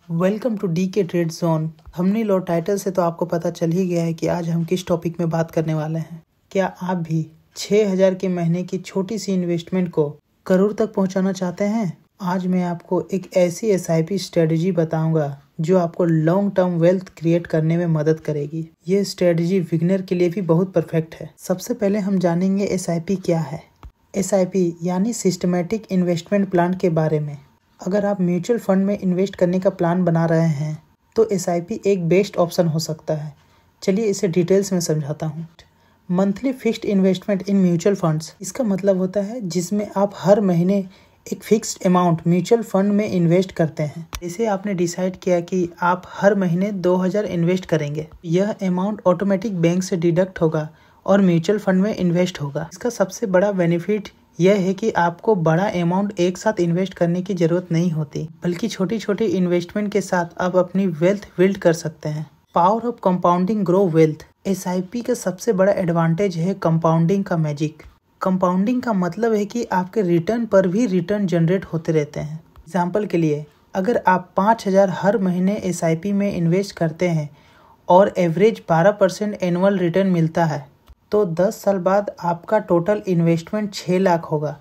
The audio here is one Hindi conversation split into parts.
वेलकम टू डी के ट्रेड जोन। थंबनेल और टाइटल से तो आपको पता चल ही गया है कि आज हम किस टॉपिक में बात करने वाले हैं। क्या आप भी 6,000 के महीने की छोटी सी इन्वेस्टमेंट को करोड़ तक पहुंचाना चाहते हैं? आज मैं आपको एक ऐसी एसआईपी स्ट्रेटजी बताऊंगा जो आपको लॉन्ग टर्म वेल्थ क्रिएट करने में मदद करेगी। ये स्ट्रेटजी बिगिनर के लिए भी बहुत परफेक्ट है। सबसे पहले हम जानेंगे एसआईपी क्या है। एसआईपी यानी सिस्टमेटिक इन्वेस्टमेंट प्लान के बारे में। अगर आप म्यूचुअल फंड में इन्वेस्ट करने का प्लान बना रहे हैं तो एसआईपी एक बेस्ट ऑप्शन हो सकता है। चलिए इसे डिटेल्स में समझाता हूँ। Monthly fixed investment in mutual funds, इसका मतलब होता है जिसमें आप हर महीने एक फिक्स्ड अमाउंट म्यूचुअल फंड में इन्वेस्ट करते हैं। जैसे आपने डिसाइड किया कि आप हर महीने 2,000 इन्वेस्ट करेंगे, यह अमाउंट ऑटोमेटिक बैंक से डिडक्ट होगा और म्यूचुअल फंड में इन्वेस्ट होगा। इसका सबसे बड़ा बेनिफिट यह है कि आपको बड़ा अमाउंट एक साथ इन्वेस्ट करने की जरूरत नहीं होती, बल्कि छोटी छोटी इन्वेस्टमेंट के साथ आप अपनी वेल्थ बिल्ड कर सकते हैं। Power of compounding grow wealth. SIP का सबसे बड़ा एडवांटेज है कंपाउंडिंग का मैजिक। कंपाउंडिंग का मतलब है कि आपके रिटर्न पर भी रिटर्न जनरेट होते रहते हैं। एग्जाम्पल के लिए, अगर आप 5,000 हर महीने एसआईपी में इन्वेस्ट करते हैं और एवरेज 12% एनुअल रिटर्न मिलता है तो 10 साल बाद आपका टोटल इन्वेस्टमेंट 6 लाख होगा।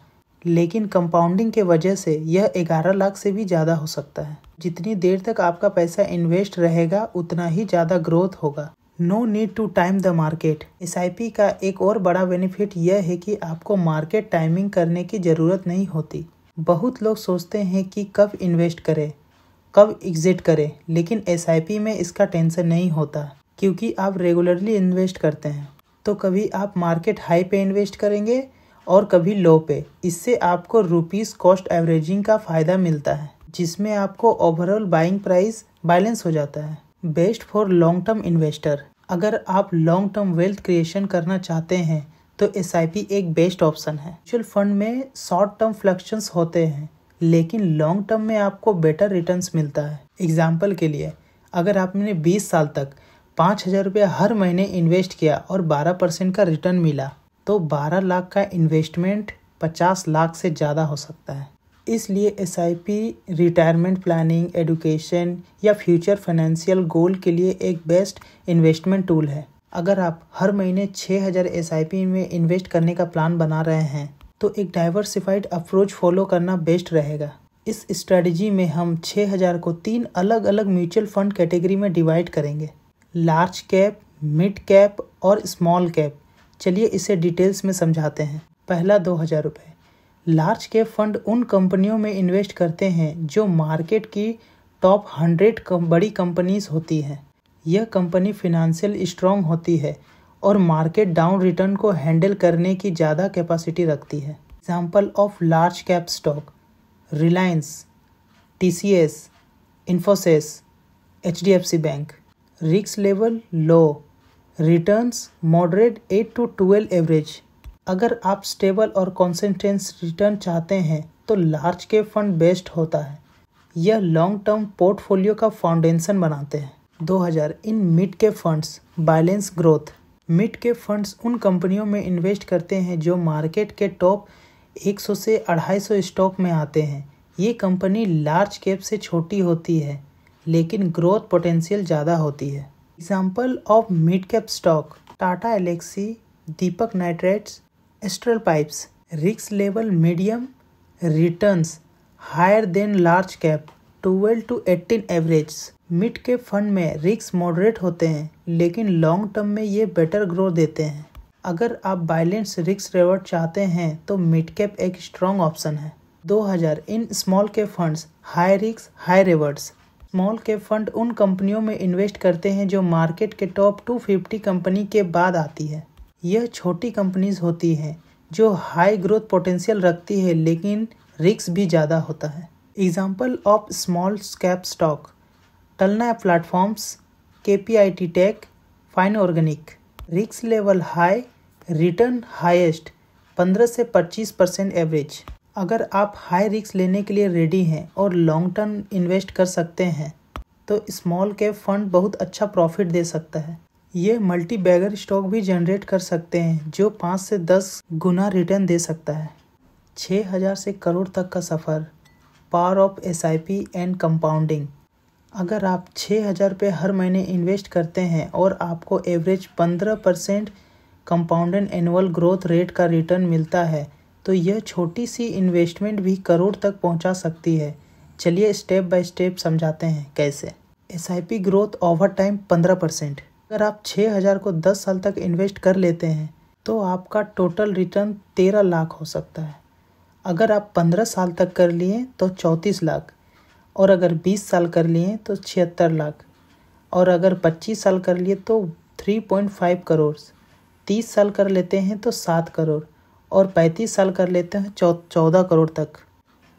लेकिन कंपाउंडिंग के वजह से यह 11 लाख से भी ज़्यादा हो सकता है। जितनी देर तक आपका पैसा इन्वेस्ट रहेगा उतना ही ज़्यादा ग्रोथ होगा। No need to time the market. SIP का एक और बड़ा बेनिफिट यह है कि आपको मार्केट टाइमिंग करने की ज़रूरत नहीं होती। बहुत लोग सोचते हैं कि कब इन्वेस्ट करें, कब एग्जिट करें, लेकिन एसआईपी में इसका टेंशन नहीं होता क्योंकि आप रेगुलरली इन्वेस्ट करते हैं। तो कभी आप मार्केट हाई पे इन्वेस्ट करेंगे और कभी लो पे। इससे आपको रुपीस कॉस्ट एवरेजिंग का फ़ायदा मिलता है, जिसमें आपको ओवरऑल बाइंग प्राइस बैलेंस हो जाता है। Best for long term investor. अगर आप लॉन्ग टर्म वेल्थ क्रिएशन करना चाहते हैं तो एसआईपी एक बेस्ट ऑप्शन है। म्यूचुअल फंड में शॉर्ट टर्म फ्लक्चुएशंस होते हैं, लेकिन लॉन्ग टर्म में आपको बेटर रिटर्न्स मिलता है। एग्जाम्पल के लिए, अगर आपने 20 साल तक 5,000 रुपया हर महीने इन्वेस्ट किया और 12% का रिटर्न मिला तो 12 लाख का इन्वेस्टमेंट 50 लाख से ज़्यादा हो सकता है। इसलिए एसआईपी रिटायरमेंट प्लानिंग, एजुकेशन या फ्यूचर फाइनेंशियल गोल के लिए एक बेस्ट इन्वेस्टमेंट टूल है। अगर आप हर महीने 6,000 एसआईपी में इन्वेस्ट करने का प्लान बना रहे हैं तो एक डाइवर्सिफाइड अप्रोच फॉलो करना बेस्ट रहेगा। इस स्ट्रेटजी में हम 6,000 को 3 अलग अलग म्यूचुअल फंड कैटेगरी में डिवाइड करेंगे: लार्ज कैप, मिड कैप और स्मॉल कैप। चलिए इसे डिटेल्स में समझाते हैं। पहला 2,000 रुपये। लार्ज कैप फंड उन कंपनियों में इन्वेस्ट करते हैं जो मार्केट की टॉप 100 बड़ी कंपनीज होती हैं। यह कंपनी फिनेंशियल स्ट्रांग होती है और मार्केट डाउन रिटर्न को हैंडल करने की ज़्यादा कैपेसिटी रखती है। Example of large cap stock: Reliance, TCS, Infosys, HDFC bank. Risk level low, returns moderate 8 to 12 average. अगर आप स्टेबल और कंसिस्टेंट रिटर्न चाहते हैं तो लार्ज कैप फंड बेस्ट होता है। यह लॉन्ग टर्म पोर्टफोलियो का फाउंडेशन बनाते हैं। 2,000 in mid cap funds, balance growth. Mid cap funds उन कंपनियों में इन्वेस्ट करते हैं जो मार्केट के टॉप 100 से 250 स्टॉक में आते हैं। ये कंपनी लार्ज कैप से छोटी होती है लेकिन ग्रोथ पोटेंशियल ज़्यादा होती है। Example of mid cap stock: Tata Elxsi, Deepak nitrites, Astral pipes. Risk level medium, returns higher than large cap, 12 to 18 average. Mid cap fund में रिस्क मॉडरेट होते हैं लेकिन लॉन्ग टर्म में ये बेटर ग्रोथ देते हैं। अगर आप बैलेंस रिस्क रिवॉर्ड चाहते हैं तो मिड कैप एक स्ट्रॉन्ग ऑप्शन है। 2,000 in small cap funds, high risk high rewards. Small cap fund उन कंपनियों में इन्वेस्ट करते हैं जो मार्केट के टॉप 250 कंपनी के बाद आती है। यह छोटी कंपनीज होती हैं जो हाई ग्रोथ पोटेंशियल रखती है लेकिन रिस्क भी ज़्यादा होता है। Example of small cap stock: टलना platforms, KPIT tech, fine organic. Risk level high, return highest 15 से 25% एवरेज। अगर आप हाई रिस्क लेने के लिए रेडी हैं और लॉन्ग टर्म इन्वेस्ट कर सकते हैं तो स्मॉल कैप फंड बहुत अच्छा प्रॉफिट दे सकता है। ये मल्टी बैगर स्टॉक भी जनरेट कर सकते हैं जो 5 से 10 गुना रिटर्न दे सकता है। 6,000 से करोड़ तक का सफ़र। Power of SIP and compounding. अगर आप 6,000 रुपये हर महीने इन्वेस्ट करते हैं और आपको average 15% compounded annual growth rate का रिटर्न मिलता है तो यह छोटी सी इन्वेस्टमेंट भी करोड़ तक पहुंचा सकती है। चलिए स्टेप बाय स्टेप समझाते हैं कैसे। SIP growth over time 15%। अगर आप 6,000 को 10 साल तक इन्वेस्ट कर लेते हैं तो आपका टोटल रिटर्न 13 लाख हो सकता है। अगर आप 15 साल तक कर लिए तो 34 लाख, और अगर 20 साल कर लिए तो 76 लाख, और अगर 25 साल कर लिए तो 3.5 करोड़, 30 साल कर लेते हैं तो 7 करोड़, और 35 साल कर लेते हैं 14 करोड़ तक।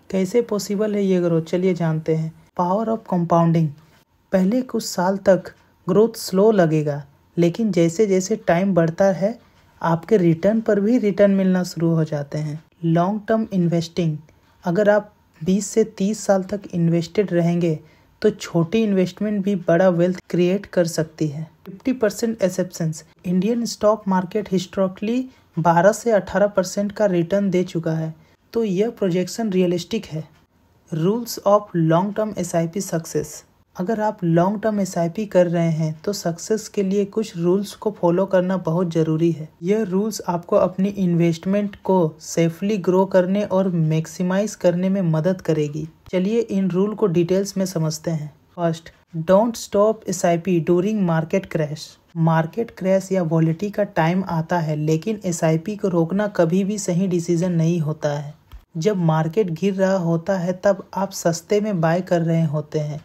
कैसे पॉसिबल है ये ग्रोथ, चलिए जानते हैं। Power of compounding. पहले कुछ साल तक ग्रोथ स्लो लगेगा, लेकिन जैसे जैसे टाइम बढ़ता है आपके रिटर्न पर भी रिटर्न मिलना शुरू हो जाते हैं। Long term investing. अगर आप 20 से 30 साल तक इन्वेस्टेड रहेंगे तो छोटी इन्वेस्टमेंट भी बड़ा वेल्थ क्रिएट कर सकती है। 50% exceptions. Indian stock market historically 12 से 18% का रिटर्न दे चुका है, तो यह प्रोजेक्शन रियलिस्टिक है। Rules of long term SIP success. अगर आप लॉन्ग टर्म SIP कर रहे हैं तो सक्सेस के लिए कुछ रूल्स को फॉलो करना बहुत ज़रूरी है। यह रूल्स आपको अपनी इन्वेस्टमेंट को सेफली ग्रो करने और मैक्सिमाइज करने में मदद करेगी। चलिए इन रूल को डिटेल्स में समझते हैं। First, don't stop SIP during market crash. Market crash या वॉलेटिलिटी का टाइम आता है, लेकिन SIP को रोकना कभी भी सही डिसीजन नहीं होता है। जब मार्केट गिर रहा होता है तब आप सस्ते में बाय कर रहे होते हैं,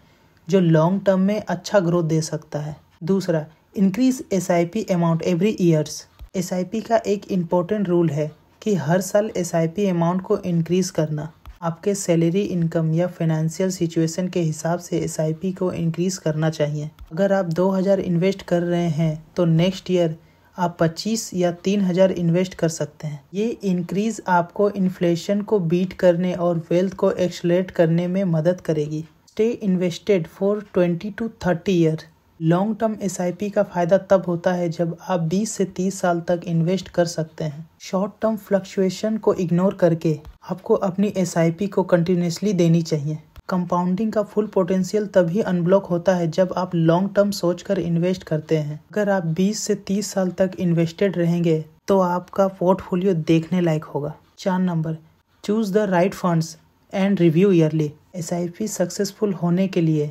जो लॉन्ग टर्म में अच्छा ग्रोथ दे सकता है। दूसरा, increase SIP amount every years. SIP का एक इम्पोर्टेंट रूल है कि हर साल SIP अमाउंट को इंक्रीज करना। आपके सैलरी, इनकम या फाइनेंशियल सिचुएशन के हिसाब से SIP को इंक्रीज करना चाहिए। अगर आप 2,000 इन्वेस्ट कर रहे हैं तो नेक्स्ट ईयर आप 25 या 3,000 इन्वेस्ट कर सकते हैं। ये इंक्रीज आपको इन्फ्लेशन को बीट करने और वेल्थ को एक्सलेट करने में मदद करेगी। Stay invested for 20 to 30 year. Long term SIP का फायदा तब होता है जब आप 20 से 30 साल तक इन्वेस्ट कर सकते हैं। शॉर्ट टर्म फ्लक्चुएशन को इग्नोर करके आपको अपनी SIP को कंटिन्यूसली देनी चाहिए। कंपाउंडिंग का फुल पोटेंशियल तभी अनब्लॉक होता है जब आप लॉन्ग टर्म सोचकर इन्वेस्ट करते हैं। अगर आप 20 से 30 साल तक इन्वेस्टेड रहेंगे तो आपका पोर्टफोलियो देखने लायक होगा। 4 number, choose the right funds and review yearly. SIP successful होने के लिए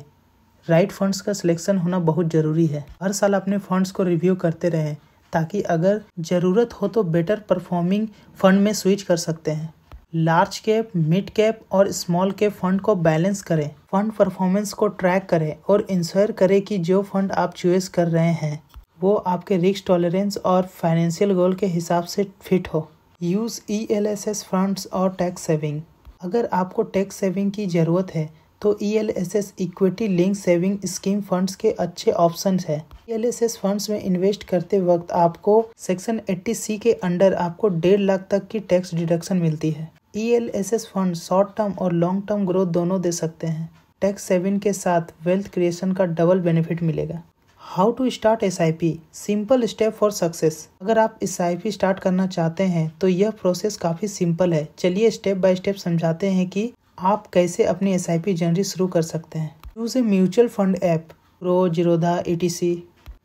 राइट फंड्स का सिलेक्शन होना बहुत ज़रूरी है। हर साल अपने फंड्स को रिव्यू करते रहें ताकि अगर ज़रूरत हो तो बेटर परफॉर्मिंग फंड में स्विच कर सकते हैं। लार्ज कैप, मिड कैप और स्मॉल कैप फंड को बैलेंस करें। फंड परफॉर्मेंस को ट्रैक करें और इंश्योर करें कि जो फंड आप चॉइस कर रहे हैं वो आपके रिस्क टॉलरेंस और फाइनेंशियल गोल के हिसाब से फिट हो। यूज़ ELSS फंड्स और टैक्स सेविंग। अगर आपको टैक्स सेविंग की ज़रूरत है तो ELSS equity link saving scheme funds के अच्छे ऑप्शंस है। ELSS फंड्स में इन्वेस्ट करते वक्त आपको सेक्शन 80C के अंडर आपको 1.5 लाख तक की टैक्स डिडक्शन मिलती है। ELSS फंड शॉर्ट टर्म और लॉन्ग टर्म ग्रोथ दोनों दे सकते हैं। टैक्स सेविंग के साथ वेल्थ क्रिएशन का डबल बेनिफिट मिलेगा। How to start SIP, simple step for success. अगर आप SIP स्टार्ट करना चाहते हैं तो यह प्रोसेस काफ़ी सिंपल है। चलिए स्टेप बाय स्टेप समझाते हैं कि आप कैसे अपनी SIP जर्नी शुरू कर सकते हैं। Use a mutual fund app, grow, Zerodha, ETC।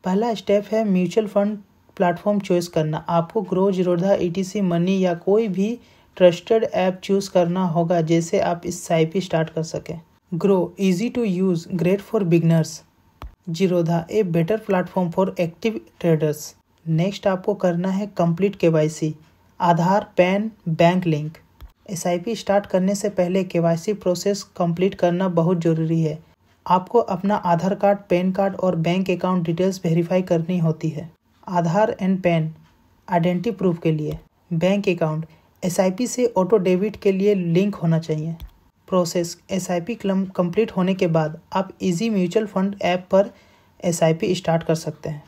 पहला स्टेप है म्यूचुअल फंड प्लेटफॉर्म चॉइस करना। आपको ग्रो, जीरोधा, ETC मनी या कोई भी ट्रस्टेड ऐप चूज़ करना होगा जिससे आप SIP स्टार्ट कर सकें। Groww, easy to use, great for beginners. Zerodha, a better platform for active traders. Next आपको करना है complete KYC, Aadhaar, PAN, bank link. SIP start करने से पहले KYC प्रोसेस कंप्लीट करना बहुत ज़रूरी है। आपको अपना आधार कार्ड, पैन कार्ड और बैंक अकाउंट डिटेल्स वेरीफाई करनी होती है। आधार एंड पैन आइडेंटिटी प्रूफ के लिए। बैंक अकाउंट SIP से ऑटो डेबिट के लिए लिंक होना चाहिए। प्रोसेस SIP कंप्लीट होने के बाद आप इजी म्यूचुअल फंड ऐप पर SIP स्टार्ट कर सकते हैं।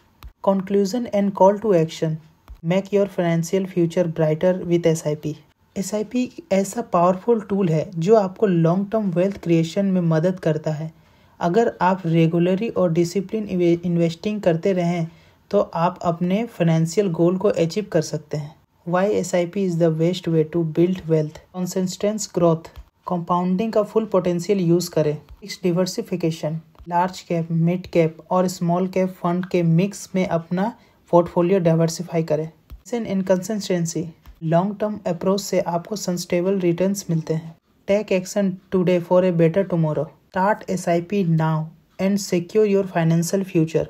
Conclusion and call to action, make your financial future brighter with SIP। SIP ऐसा पावरफुल टूल है जो आपको लॉन्ग टर्म वेल्थ क्रिएशन में मदद करता है। अगर आप रेगुलरली और डिसिप्लिन इन्वेस्टिंग करते रहें तो आप अपने फाइनेंशियल गोल को अचीव कर सकते हैं। Why SIP is the best way to build wealth. Consistent growth, compounding का फुल पोटेंशियल यूज़ करें। Diversification, large cap, mid cap और स्मॉल कैप फंड के मिक्स में अपना पोर्टफोलियो डाइवर्सिफाई करें। इनकंसिस्टेंसी, लॉन्ग टर्म अप्रोच से आपको सस्टेनेबल रिटर्न्स मिलते हैं। Take action today for a better tomorrow. Start SIP now and secure your financial future.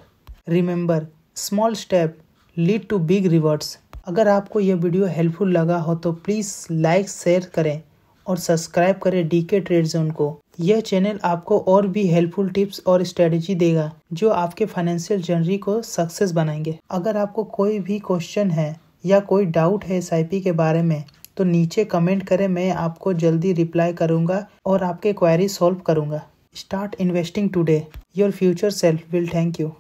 Remember, small step lead to big rewards. अगर आपको यह वीडियो हेल्पफुल लगा हो तो प्लीज़ लाइक, शेयर करें और सब्सक्राइब करें DK ट्रेड जोन को। यह चैनल आपको और भी हेल्पफुल टिप्स और स्ट्रेटजी देगा जो आपके फाइनेंशियल जर्नी को सक्सेस बनाएंगे। अगर आपको कोई भी क्वेश्चन है या कोई डाउट है SIP के बारे में तो नीचे कमेंट करें, मैं आपको जल्दी रिप्लाई करूंगा और आपके क्वेरी सॉल्व करूंगा। Start investing today, your future self will thank you.